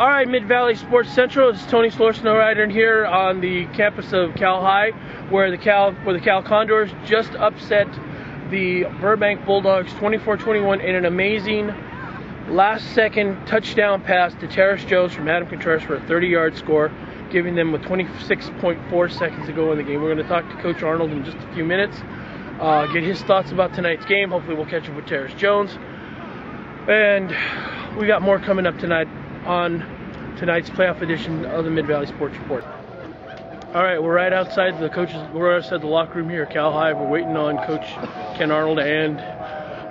All right, Mid-Valley Sports Central. This is Tony Snowrider here on the campus of Cal High, where the Cal Condors just upset the Burbank Bulldogs 24-21 in an amazing last-second touchdown pass to Terris Jones from Adam Contreras for a 30-yard score, giving them with 26.4 seconds to go in the game. We're going to talk to Coach Arnold in just a few minutes, get his thoughts about tonight's game. Hopefully we'll catch up with Terris Jones. And we got more coming up tonight on tonight's playoff edition of the Mid-Valley Sports Report. All right, we're right outside we're outside the locker room here at Cal High. We're waiting on Coach Ken Arnold and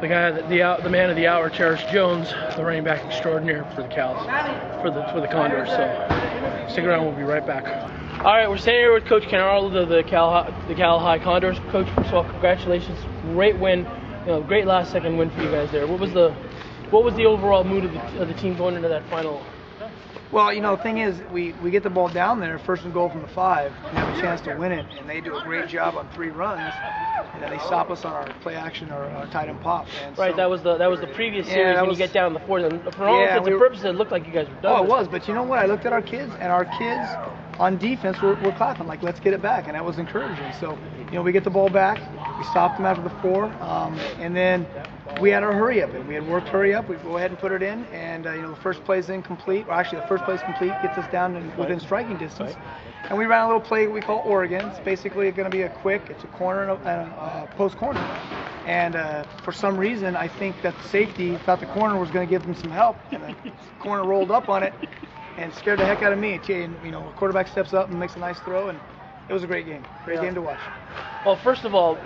the man of the hour, Terce Jones, the running back extraordinaire for the Condors. So stick around, we'll be right back. All right, we're standing here with Coach Ken Arnold of the Cal High Condors. Coach, first of all, congratulations, great win, great last-second win for you guys there. What was the overall mood of the team going into that final? Well, the thing is, we get the ball down there, first and goal from the 5, and have a chance to win it, and they do a great job on 3 runs, and then they stop us on our play action or our tight end pop. And right, so, that was the previous series when you get down the 4th. And for all intents and purposes, it looked like you guys were done. Oh, it was, but you know what? I looked at our kids, and our kids on defense were clapping, like, let's get it back, and that was encouraging. So, we get the ball back, we stopped them after the 4, and then we had our hurry up, and we had worked hurry up. We go ahead and put it in, and the first play's incomplete. Or actually, the first play's complete, gets us down within striking distance. And we ran a little play we call Oregon. It's basically going to be it's a corner and a post corner. And for some reason, I think that the safety thought the corner was going to give them some help, and the corner rolled up on it and scared the heck out of me. And the quarterback steps up and makes a nice throw, and it was a great game. Great game to watch. Well, first of all,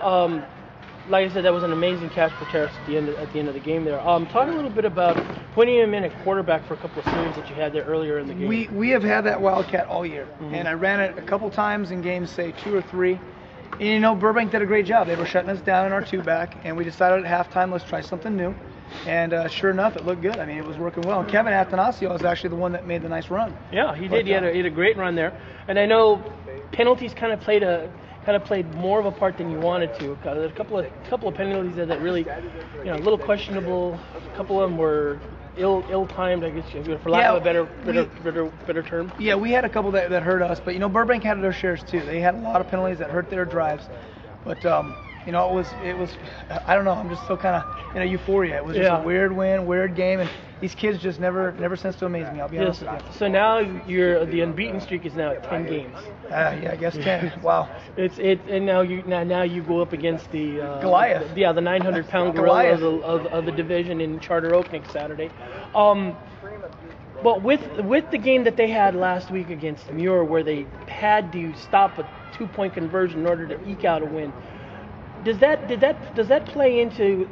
like I said, that was an amazing catch for Terce at the end of the game there. Talk a little bit about putting him in at quarterback for a couple of series that you had there earlier in the game. We have had that Wildcat all year, and I ran it a couple times in games, say 2 or 3. And Burbank did a great job. They were shutting us down in our 2-back, and we decided at halftime, let's try something new. And sure enough, it looked good. I mean, it was working well. And Kevin Athanasio was actually the one that made the nice run. Yeah, he did. He had a great run there. And I know penalties kind of played more of a part than you wanted to. There's a couple of penalties that really, a little questionable. A couple of them were ill-timed, I guess, for lack of a better term. Yeah, we had a couple that hurt us, but Burbank had their shares too. They had a lot of penalties that hurt their drives, but it was I don't know. I'm just so kind of in a euphoria. It was just a weird win, weird game, and these kids just never cease to amaze me. I'll be honest with you. So now the unbeaten streak is now at 10 games. Yeah, I guess 10. Wow. And now you go up against the Goliath. the 900-pound gorilla of the division in Charter Oak next Saturday. But with the game that they had last week against Muir, where they had to stop a 2-point conversion in order to eke out a win, does that play into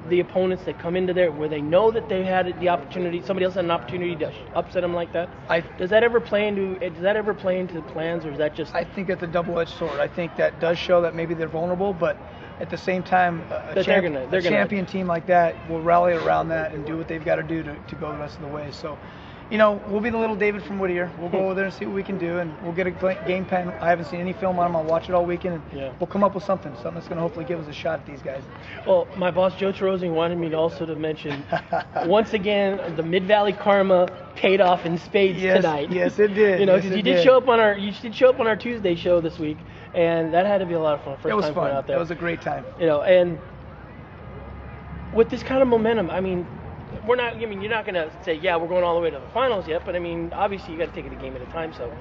the opponents that come into there where they know that they had the opportunity, somebody else had an opportunity to upset them like that? Does that ever play into the plans, or is that just? I think it's a double-edged sword. I think that does show that maybe they're vulnerable, but at the same time, a champion team like that will rally around that and do what they've got to do to go the rest of the way. So, we'll be the little David from Whittier. We'll go over there and see what we can do, and we'll get a game plan. I haven't seen any film on them. I'll watch it all weekend, and we'll come up with something that's going to hopefully give us a shot at these guys. Well, my boss, Joe Terozzi, wanted me to mention, once again, the Mid-Valley karma paid off in spades tonight. Yes, it did. Because you did show up on our Tuesday show this week, and that had to be a lot of fun. First time out there. It was a great time. And with this kind of momentum, I mean, you're not going to say, we're going all the way to the finals yet, but I mean, obviously you got to take it a game at a time. So,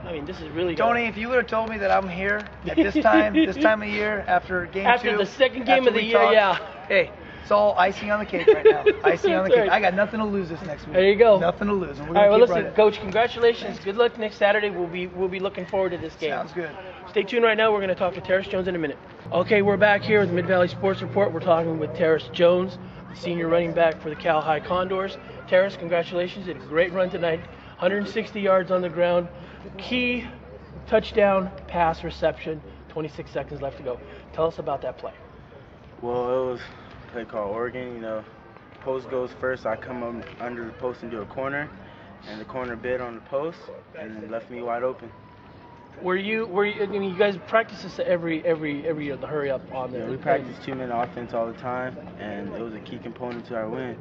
I mean, this is really Tony, if you would have told me that I'm here at this time of year after game 2, after the second game of the year, hey, it's all icing on the cake right now. Icing on the cake. I got nothing to lose this next week. There you go. Nothing to lose. All right, well, listen, Coach, congratulations. Good luck next Saturday. We'll be looking forward to this game. Sounds good. Stay tuned right now. We're going to talk to Terce Jones in a minute. Okay, we're back here with the Mid-Valley Sports Report. We're talking with Terce Jones, the senior running back for the Cal High Condors. Terce, congratulations. You did a great run tonight. 160 yards on the ground. Key touchdown pass reception. 26 seconds left to go. Tell us about that play. Well, it was a play called Oregon. Post goes first. I come up under the post and do a corner, and the corner bid on the post and left me wide open. Were you? I mean, you guys practice this every year, the hurry up on there. We practice 2-minute offense all the time, and it was a key component to our win.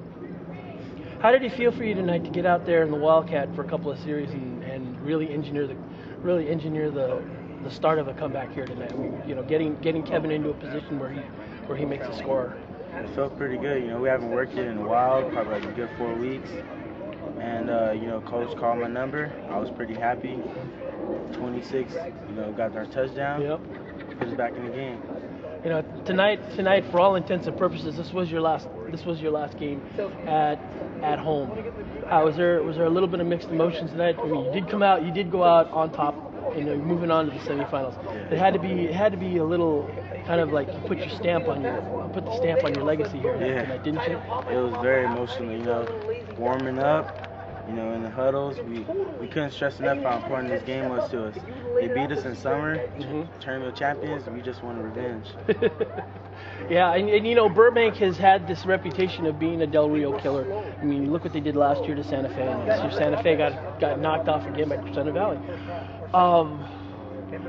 How did it feel for you tonight to get out there in the Wildcat for a couple of series and really engineer the start of a comeback here tonight? I mean, you know, getting Kevin into a position where he makes a score. It felt pretty good. You know, we haven't worked it in a while, probably like a good 4 weeks. And, you know, Coach called my number. I was pretty happy. 26, you know, got our touchdown. Yep. Put us back in the game. You know, tonight, for all intents and purposes, this was your last game at home. Was there a little bit of mixed emotions tonight? I mean, you did go out on top, you know, moving on to the semifinals. Yeah. It had to be a little kind of like you put the stamp on your legacy here tonight, didn't you? It was very emotional, you know, warming up. You know, in the huddles, we couldn't stress enough how important this game was to us. They beat us in summer, tournament champions, and we just wanted revenge. Yeah, and you know, Burbank has had this reputation of being a Del Rio killer. I mean, look what they did last year to Santa Fe, and this year Santa Fe got knocked off again by Crescenta Valley.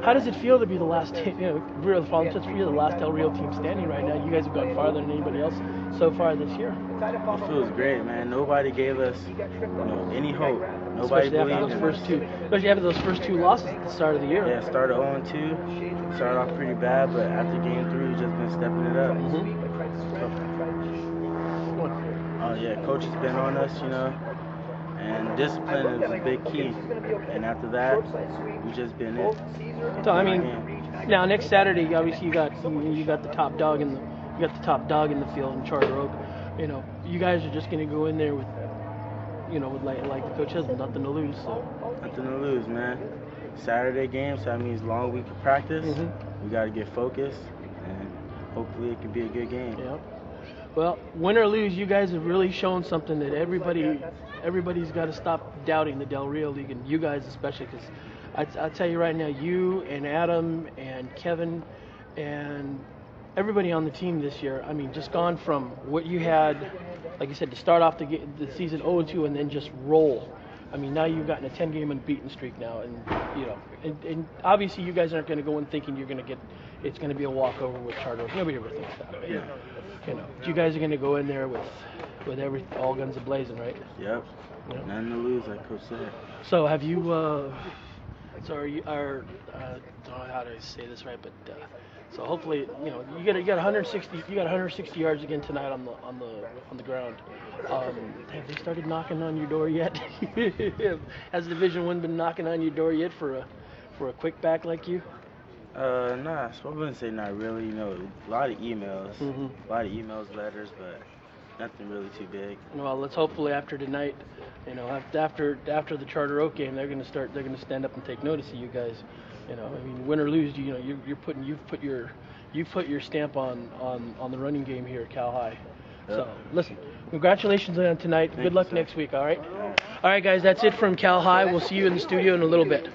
How does it feel to be the last, you know, since you're the last Del Rio team standing right now? You guys have gone farther than anybody else so far this year. It feels great, man. Nobody gave us, you know, any hope. Nobody Especially believed after those first two losses at the start of the year. Yeah, started 0-2. Started off pretty bad, but after game 3, we've just been stepping it up. Oh yeah, coach has been on us, you know. And discipline is a big key. And after that, we just been it. So I mean, now next Saturday, obviously you got the top dog in the field in Charter Oak. You know, you guys are just going to go in there with, you know, with like the coach says, nothing to lose. So. Nothing to lose, man. Saturday game, so that means long week of practice. We got to get focused, and hopefully it can be a good game. Yeah. Well, win or lose, you guys have really shown something that everybody's got to stop doubting the Del Rio League, and you guys especially, because I'll tell you right now, you and Adam and Kevin and everybody on the team this year, I mean, just gone from what you had, like you said, to start off the season 0-2 and then just roll. I mean, now you've gotten a 10-game unbeaten streak now, and you know, and obviously you guys aren't going to go in thinking it's going to be a walkover with Charter Oak. Nobody ever thinks that. But, Yeah. You know, you guys are going to go in there with all guns a-blazing, right? Yep. Nothing to lose, like Coach said. So have you? I don't know how to say this right, but so hopefully, you know, you got 160 yards again tonight on the ground. Have they started knocking on your door yet? Has Division I been knocking on your door yet for a quick back like you? Nah, so I wouldn't say not really. You know, a lot of emails, letters, but nothing really too big. Well, let's hopefully after tonight, you know, after the Charter Oak game, they're going to stand up and take notice of you guys. You know, I mean, win or lose, you know, you've put your stamp on the running game here at Cal High. Yep. So listen, congratulations on tonight. Good luck next week. All right, guys, that's it from Cal High. We'll see you in the studio in a little bit.